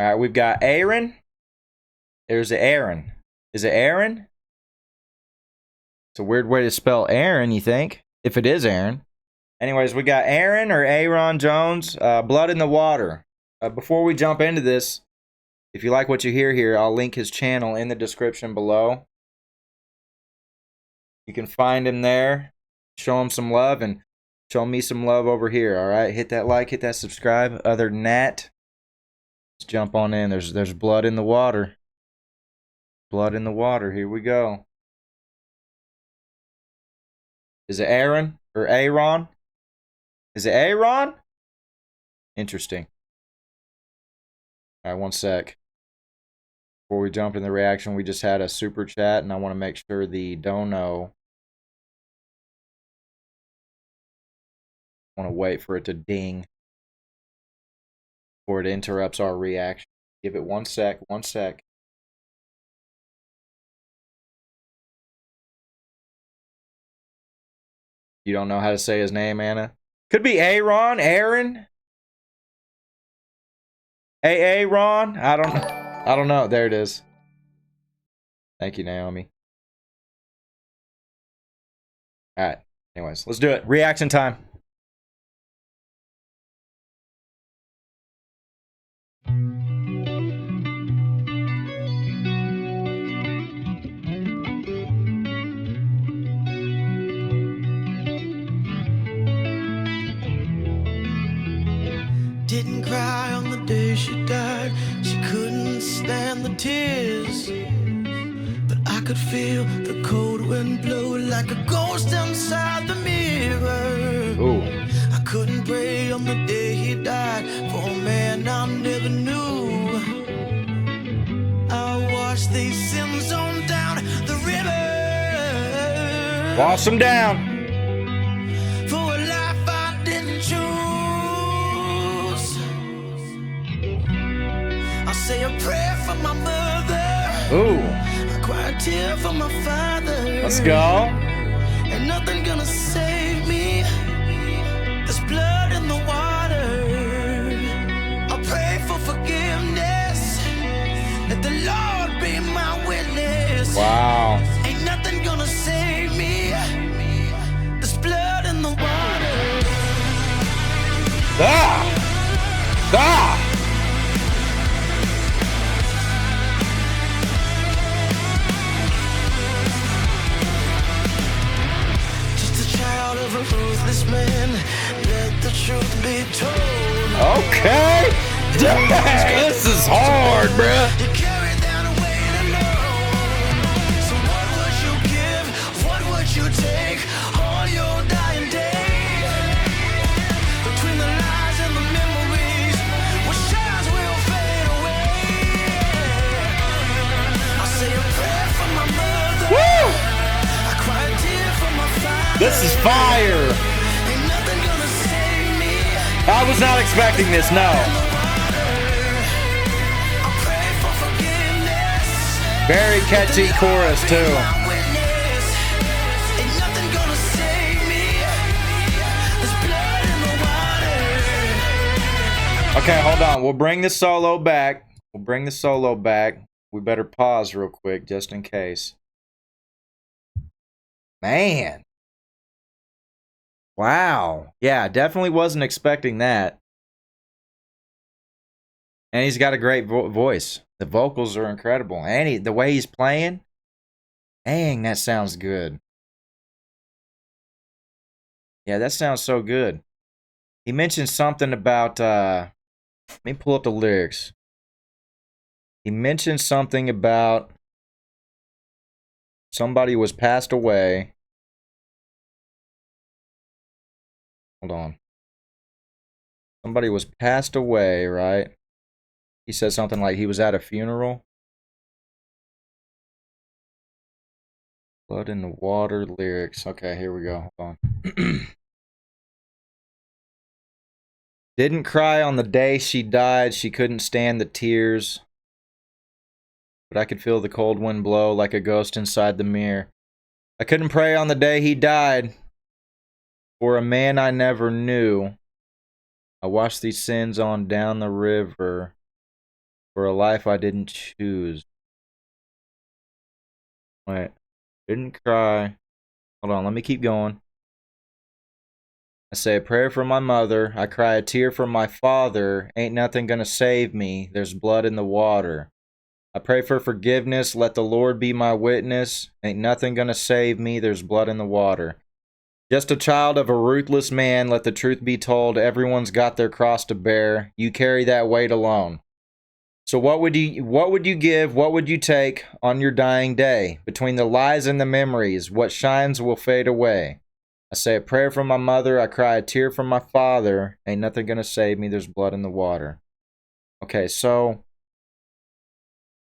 All right, we've got Ayron. There's Ayron. Is it Aaron? It's a weird way to spell Aaron, you think? If it is Aaron. Anyways, we got Aaron or Ayron Jones, Blood in the Water. Before we jump into this, if you like what you hear here, I'll link his channel in the description below. You can find him there. Show him some love and show me some love over here, all right? Hit that like, hit that subscribe. Other than that, let's jump on in. There's blood in the water. Blood in the water. Here we go. Is it Aaron or Ayron? Is it Ayron? Interesting. All right, one sec. Before we jump in the reaction, we just had a super chat, and I want to make sure the dono. I want to wait for it to ding before it interrupts our reaction. Give it one sec, one sec. You don't know how to say his name, Anna? Could be Ayron, Aaron. Aaron. I don't know. There it is. Thank you, Naomi. All right. Anyways, let's do it. Reaction time. Didn't cry on the day she died. She couldn't stand the tears, but I could feel the cold wind blow like a ghost inside the mirror. Ooh. I couldn't pray on the day he died for a man I never knew. I washed these sins on down the river. Wash them down. For a life I didn't choose. I say a prayer for my mother. Ooh. I cry a tear for my father. Let's go. Ain't nothing gonna save me. There's blood in the water. I pray for forgiveness. Let the Lord be my witness. Wow. Ain't nothing gonna save me. There's blood in the water. Ah! Ah! Of a ruthless man, let the truth be told. Okay. Dang, this is hard, bruh. You carry that weight alone. So what would you give? What would you take on your dying day? Between the lies and the memories, what shadows will fade away. I say a prayer for my mother. Woo! I cry a tear for my father. This is fire. Ain't nothing gonna save me. I was not expecting this, no. I pray for forgiveness. Very catchy chorus, too. Ain't nothing gonna save me. There's blood in the water. Okay, hold on. We'll bring the solo back. We better pause real quick just in case. Man. Wow. Yeah, definitely wasn't expecting that. And he's got a great voice. The vocals are incredible. And the way he's playing. Dang, that sounds good. Yeah, that sounds so good. He mentioned something about... let me pull up the lyrics. He mentioned something about... somebody was passed away. Hold on. Somebody was passed away, right? He said something like he was at a funeral. Blood in the water lyrics. Okay, here we go. Hold on. Didn't cry on the day she died. She couldn't stand the tears. But I could feel the cold wind blow like a ghost inside the mirror. I couldn't pray on the day he died. For a man I never knew, I washed these sins on down the river. for a life I didn't choose. Wait, didn't cry. Hold on, let me keep going. I say a prayer for my mother. I cry a tear for my father. Ain't nothing gonna save me. There's blood in the water. I pray for forgiveness. Let the Lord be my witness. Ain't nothing gonna save me. There's blood in the water. Just a child of a ruthless man. Let the truth be told. Everyone's got their cross to bear. You carry that weight alone. So what would you give? What would you take on your dying day? Between the lies and the memories, what shines will fade away. I say a prayer for my mother. I cry a tear for my father. Ain't nothing gonna save me. There's blood in the water. Okay, so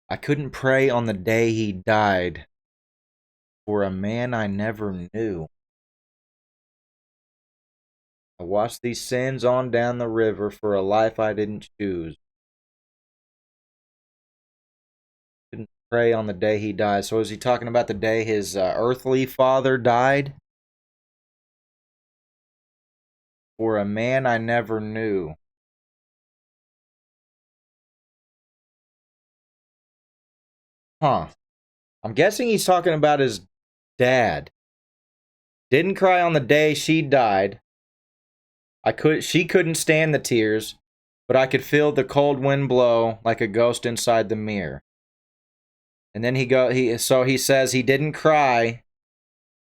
I couldn't pray on the day he died for a man I never knew. I washed these sins on down the river for a life I didn't choose. Couldn't pray on the day he died. So is he talking about the day his earthly father died? For a man I never knew. Huh. I'm guessing he's talking about his dad. Didn't cry on the day she died. She couldn't stand the tears, but I could feel the cold wind blow like a ghost inside the mirror. And then he says he didn't cry.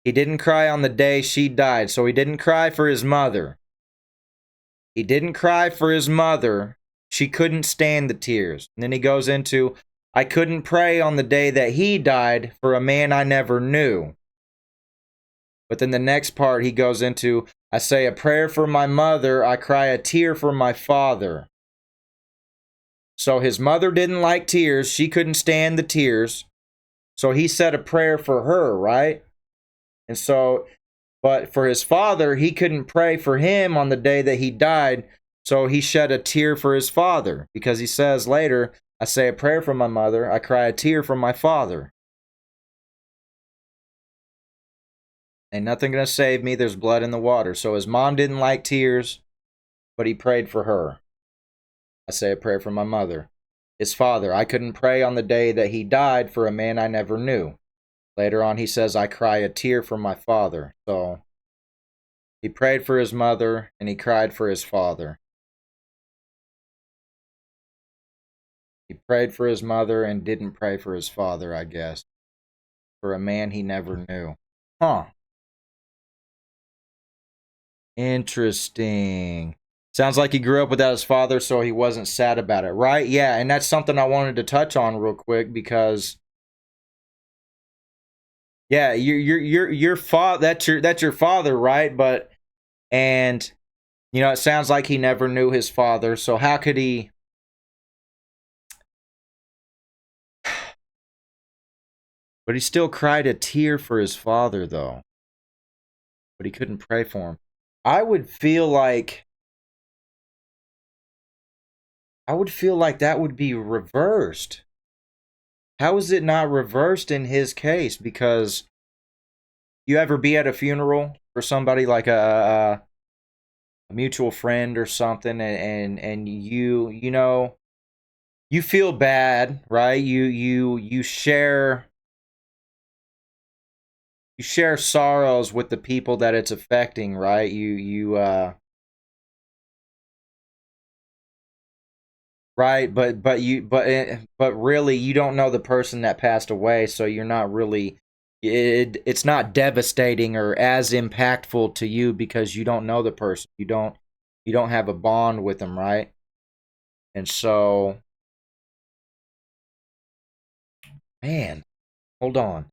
He didn't cry on the day she died. So he didn't cry for his mother. He didn't cry for his mother. She couldn't stand the tears. And then he goes into, I couldn't pray on the day that he died for a man I never knew. But then the next part he goes into, I say a prayer for my mother. I cry a tear for my father. So his mother didn't like tears. She couldn't stand the tears. So he said a prayer for her, right? And so, but for his father, he couldn't pray for him on the day that he died. So he shed a tear for his father because he says later, I say a prayer for my mother. I cry a tear for my father. Ain't nothing gonna save me. There's blood in the water. So his mom didn't like tears, but he prayed for her. I say a prayer for my mother. His father, I couldn't pray on the day that he died for a man I never knew. Later on, he says, I cry a tear for my father. So he prayed for his mother and he cried for his father. He prayed for his mother and didn't pray for his father, I guess. For a man he never knew. Huh. Interesting. Sounds like he grew up without his father, so he wasn't sad about it, right? Yeah, and that's something I wanted to touch on real quick because, yeah, your father. That's your father, right? But and you know, it sounds like he never knew his father. So how could he? But he still cried a tear for his father, though. But he couldn't pray for him. I would feel like that would be reversed. How is it not reversed in his case? Because you ever be at a funeral for somebody like a mutual friend or something, and you know you feel bad, right? You share sorrows with the people that it's affecting, right? Right, but really you don't know the person that passed away, so you're not really it's not devastating or as impactful to you because you don't know the person. You don't have a bond with them, right? And so, man, hold on.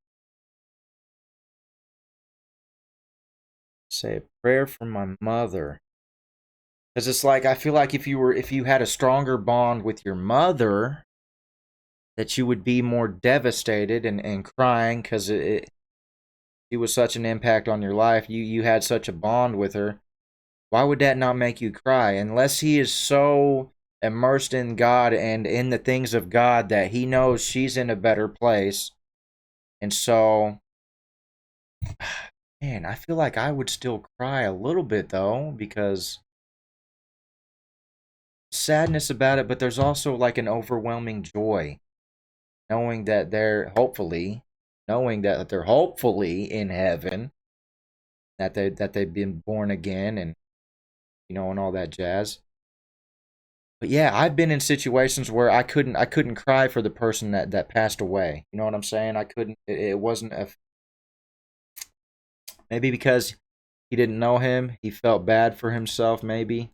Say a prayer for my mother. Cuz it's like I feel like if you had a stronger bond with your mother, that you would be more devastated and crying because it was such an impact on your life. You had such a bond with her. Why would that not make you cry? Unless he is so immersed in God and in the things of God that he knows she's in a better place. And so, man, I feel like I would still cry a little bit though, because sadness about it, but there's also like an overwhelming joy knowing that they're hopefully in heaven, that they've been born again, and and all that jazz. But yeah, I've been in situations where I couldn't cry for the person that passed away. You know what I'm saying? I couldn't. It wasn't a, maybe because he didn't know him. He felt bad for himself. Maybe.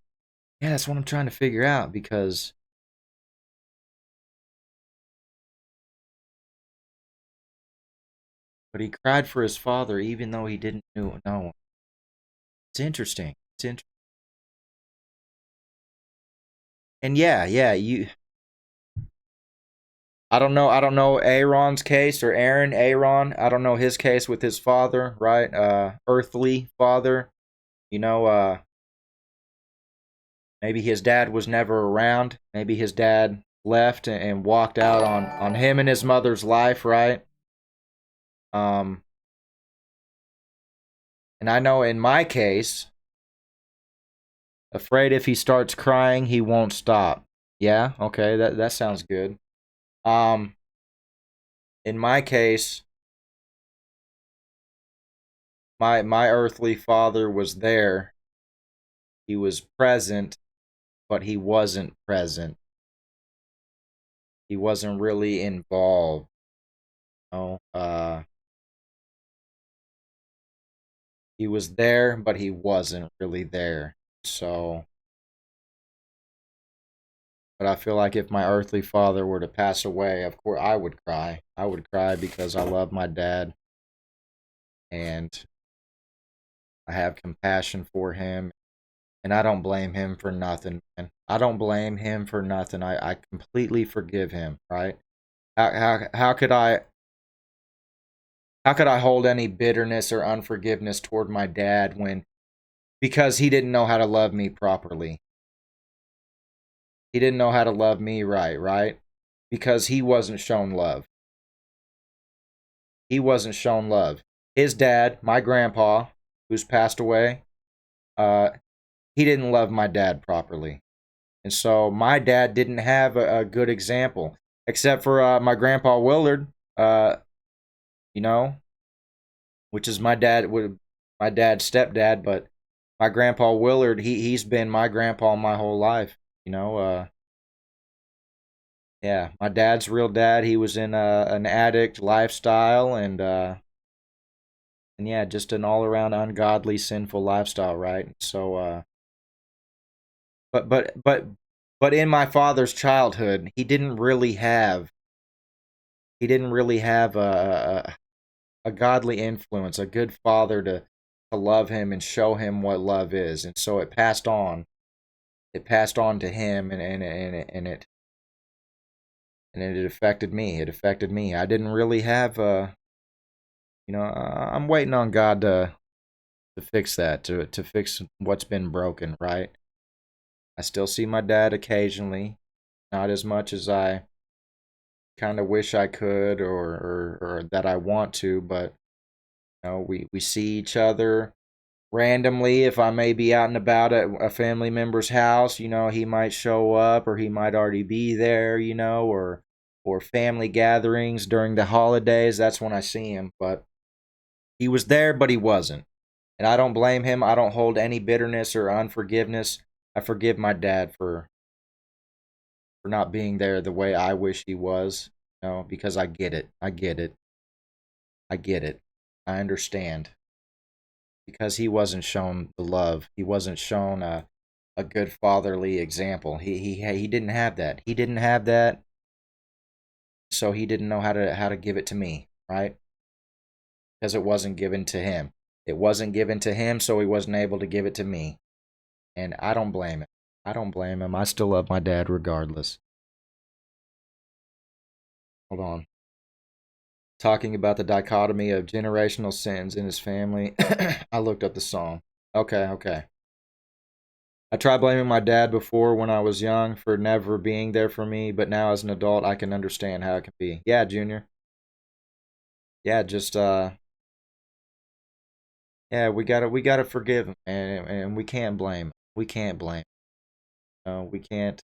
Yeah, that's what I'm trying to figure out because. But he cried for his father even though he didn't know. It's interesting. It's interesting. And yeah, you. I don't know Aaron's case or Aaron. I don't know his case with his father, right? Earthly father. You know, maybe his dad was never around. Maybe his dad left and walked out on him and his mother's life, right? Um, and I know in my case, afraid if he starts crying, he won't stop. Yeah, okay, that sounds good. Um, in my case, my earthly father was there. He was present, but he wasn't present. He wasn't really involved. He was there, but he wasn't really there. So, but I feel like if my earthly father were to pass away, of course I would cry. I would cry because I love my dad and I have compassion for him. And I don't blame him for nothing, man. I don't blame him for nothing. I completely forgive him, right? How could I hold any bitterness or unforgiveness toward my dad when because he didn't know how to love me properly. He didn't know how to love me right? Because he wasn't shown love. He wasn't shown love. His dad, my grandpa, who's passed away, uh, he didn't love my dad properly. And so my dad didn't have a good example, except for my grandpa Willard, uh, you know, which is my dad's stepdad, but my grandpa Willard, he's been my grandpa my whole life, you know. Yeah, my dad's real dad. He was in an addict lifestyle and yeah, just an all around ungodly, sinful lifestyle, right? So, but but but but in my father's childhood, he didn't really have a godly influence, a good father to love him and show him what love is, and so it passed on. It passed on to him, and it affected me. It affected me. I didn't really have I'm waiting on God to fix that, to fix what's been broken, right? I still see my dad occasionally, not as much as I kind of wish I could or that I want to, but we see each other randomly. If I may be out and about at a family member's house, he might show up or he might already be there, or family gatherings during the holidays. That's when I see him, but he was there, but he wasn't. And I don't blame him. I don't hold any bitterness or unforgiveness. I forgive my dad for not being there the way I wish he was, because I get it. I get it. I get it. I understand. Because he wasn't shown the love. He wasn't shown a good fatherly example. He didn't have that. He didn't have that, so he didn't know how to give it to me, right? Because it wasn't given to him. It wasn't given to him, so he wasn't able to give it to me. And I don't blame him. I don't blame him. I still love my dad regardless. Hold on. Talking about the dichotomy of generational sins in his family. I looked up the song. Okay. I tried blaming my dad before when I was young for never being there for me, but now as an adult, I can understand how it can be. Yeah, Junior. Yeah, just yeah, we gotta forgive him, and we can't blame. We can't blame. We can't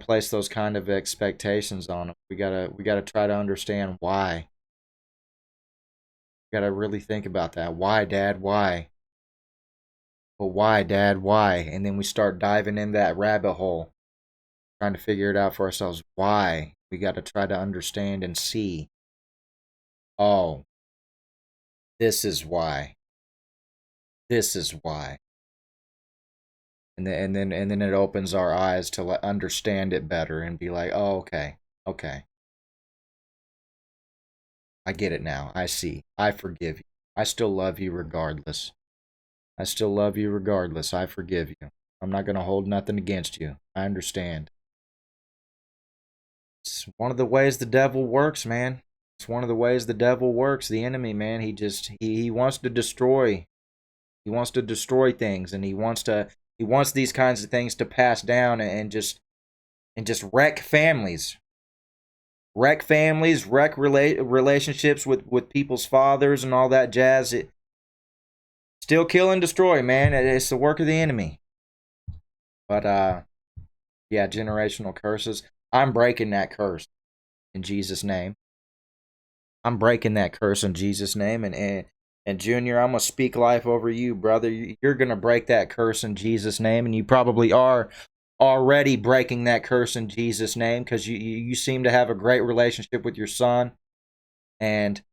place those kind of expectations on them. We gotta try to understand why. We gotta really think about that. Why, Dad? Why? But why, Dad? Why? And then we start diving in that rabbit hole, trying to figure it out for ourselves. Why? We gotta try to understand and see. Oh, this is why. This is why. And then it opens our eyes to understand it better and be like, oh, okay, I get it now. I see. I forgive you. I still love you regardless. I still love you regardless. I forgive you. I'm not gonna hold nothing against you. I understand. It's one of the ways the devil works, man. It's one of the ways the devil works. The enemy, man. He wants to destroy. He wants to destroy things, and he wants these kinds of things to pass down and just wreck families. Wreck families, wreck relationships with people's fathers and all that jazz. It still kill and destroy, man. It's the work of the enemy. But yeah, generational curses. I'm breaking that curse in Jesus' name. I'm breaking that curse in Jesus' name, and Junior, I'm gonna speak life over you, brother. You're gonna break that curse in Jesus' name, and you probably are already breaking that curse in Jesus' name because you seem to have a great relationship with your son, and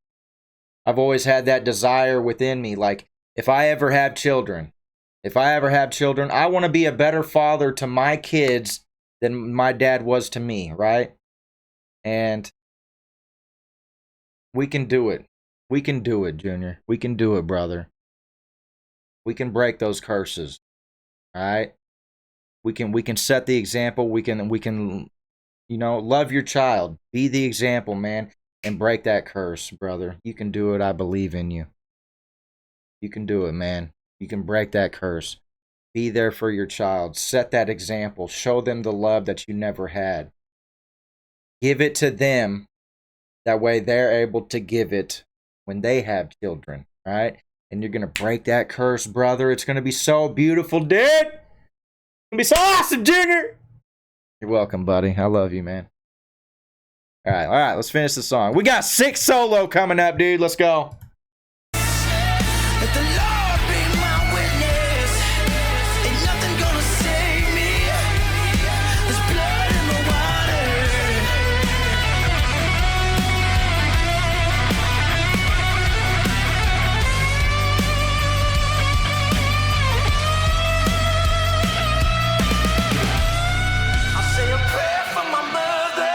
I've always had that desire within me. Like, if I ever have children, I want to be a better father to my kids than my dad was to me, right? And we can do it. We can do it, Junior. We can do it, brother. We can break those curses. All right? We can set the example. We can love your child. Be the example, man, and break that curse, brother. You can do it. I believe in you. You can do it, man. You can break that curse. Be there for your child. Set that example. Show them the love that you never had. Give it to them. That way they're able to give it when they have children, right? And you're going to break that curse, brother. It's going to be so beautiful, dude. It's going to be so awesome, Junior. You're welcome, buddy. I love you, man. All right. Let's finish the song. We got 6 solo coming up, dude. Let's go. Let the Lord be my witness. Ain't nothing gonna save me. There's blood in the water. I'll say a prayer for my mother.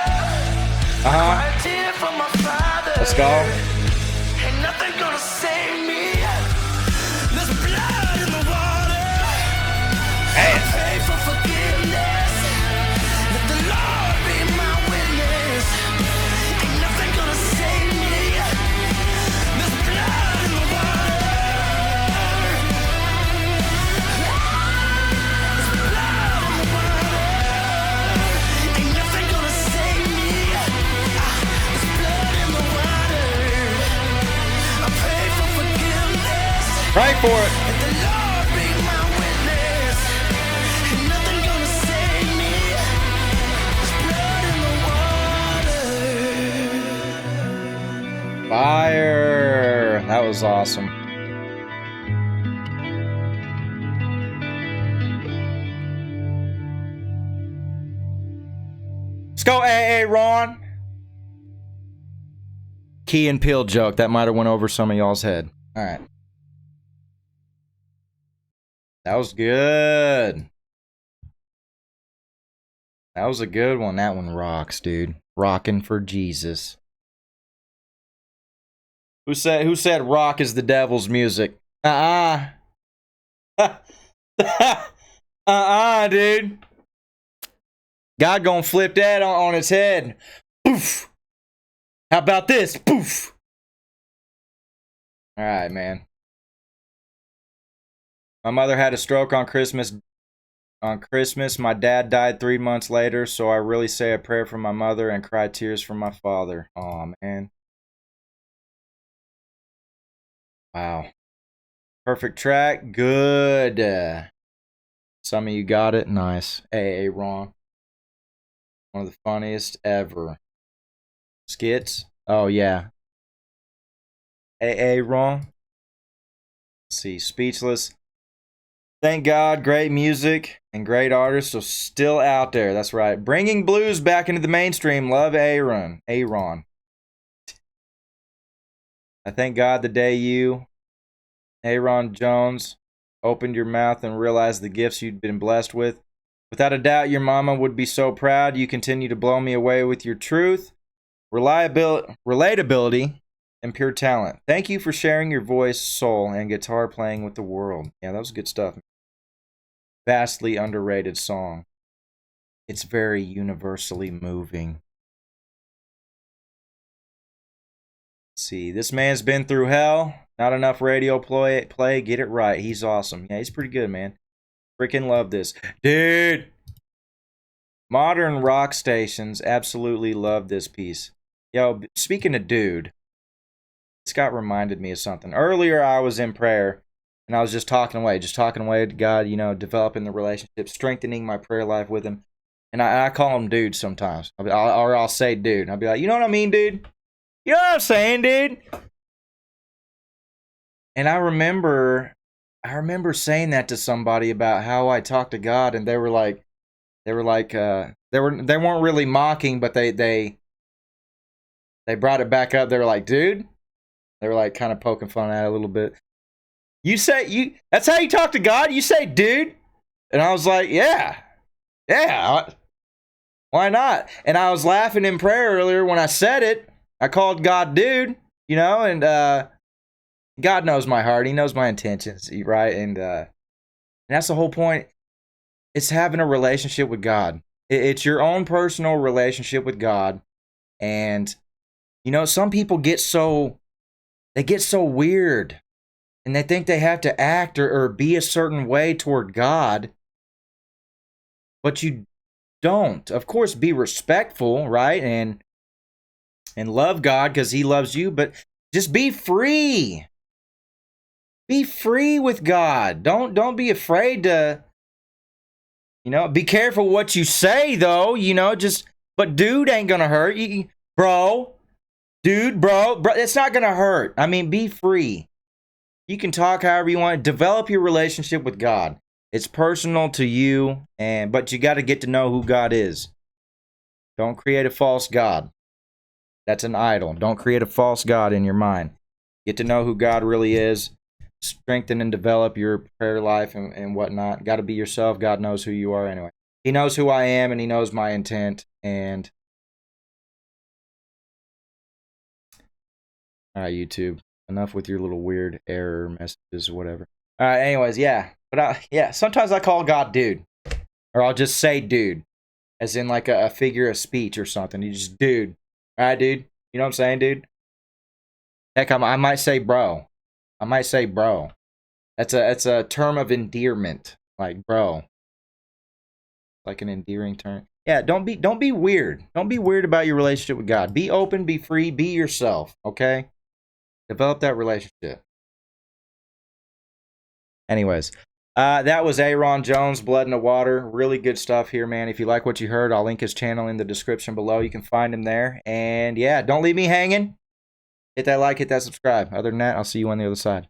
Cry a tear for my father. Let's go. Ain't nothing gonna save me. There's blood in the water. I pray for forgiveness. Let the Lord be my witness. Ain't nothing gonna save me. There's blood in the water. There's blood in the water. Ain't nothing gonna save me. There's blood in the water. I pray for forgiveness. Pray for it. Let the Lord be my witness. Ain't nothing gonna save me. There's blood in the water. Fire. That was awesome. Let's go, Ayron. Key and Peele joke. That might have went over some of y'all's head. All right. That was good. That was a good one. That one rocks, dude. Rocking for Jesus. Who said rock is the devil's music? Dude. God gonna flip that on its head. Poof. How about this? Poof. All right, man. My mother had a stroke on Christmas. My dad died 3 months later, so I really say a prayer for my mother and cry tears for my father. Oh, man. Wow. Perfect track. Good. Some of you got it. Nice. Ayron. One of the funniest ever. Skits. Oh, yeah. Ayron. Let's see. Speechless. Thank God, great music and great artists are still out there. That's right. Bringing blues back into the mainstream. Love Ayron. Ayron. I thank God the day you, Ayron Jones, opened your mouth and realized the gifts you'd been blessed with. Without a doubt, your mama would be so proud. You continue to blow me away with your truth, relatability, and pure talent. Thank you for sharing your voice, soul, and guitar playing with the world. Yeah, that was good stuff. Vastly underrated song. It's very universally moving. Let's see, this man's been through hell. Not enough radio play. Get it right. He's awesome. Yeah, he's pretty good, man. Freaking love this. Dude! Modern rock stations absolutely love this piece. Yo, speaking of dude, Scott reminded me of something. Earlier, I was in prayer. And I was just talking away to God, you know, developing the relationship, strengthening my prayer life with him. And I call him dude sometimes. I'll say dude. I'll be like, you know what I mean, dude? You know what I'm saying, dude? And I remember saying that to somebody about how I talk to God, and they weren't really mocking, but they brought it back up. They were like, dude. They were like kind of poking fun at it a little bit. That's how you talk to God? You say, dude? And I was like, yeah, why not? And I was laughing in prayer earlier when I said it. I called God dude, you know, and God knows my heart. He knows my intentions, right? And that's the whole point. It's having a relationship with God. It's your own personal relationship with God. And, you know, some people get so weird. And they think they have to act or be a certain way toward God. But you don't. Of course, be respectful, right? And love God because he loves you. But just be free. Be free with God. Don't be afraid to, you know, be careful what you say, though. You know, but dude ain't going to hurt. Bro, it's not going to hurt. I mean, be free. You can talk however you want. Develop your relationship with God. It's personal to you, but you got to get to know who God is. Don't create a false God. That's an idol. Don't create a false God in your mind. Get to know who God really is. Strengthen and develop your prayer life and whatnot. Got to be yourself. God knows who you are anyway. He knows who I am, and he knows my intent. And all right, YouTube. Enough with your little weird error messages or whatever. All right, anyways, yeah. But sometimes I call God dude. Or I'll just say dude. As in like a figure of speech or something. You just dude. All right, dude. You know what I'm saying, dude? Heck, I might say bro. That's a term of endearment. Like bro. Like an endearing term. Yeah, don't be weird. Don't be weird about your relationship with God. Be open, be free, be yourself, okay? Develop that relationship. Anyways, that was Ayron Jones, Blood in the Water. Really good stuff here, man. If you like what you heard, I'll link his channel in the description below. You can find him there. And yeah, don't leave me hanging. Hit that like, hit that subscribe. Other than that, I'll see you on the other side.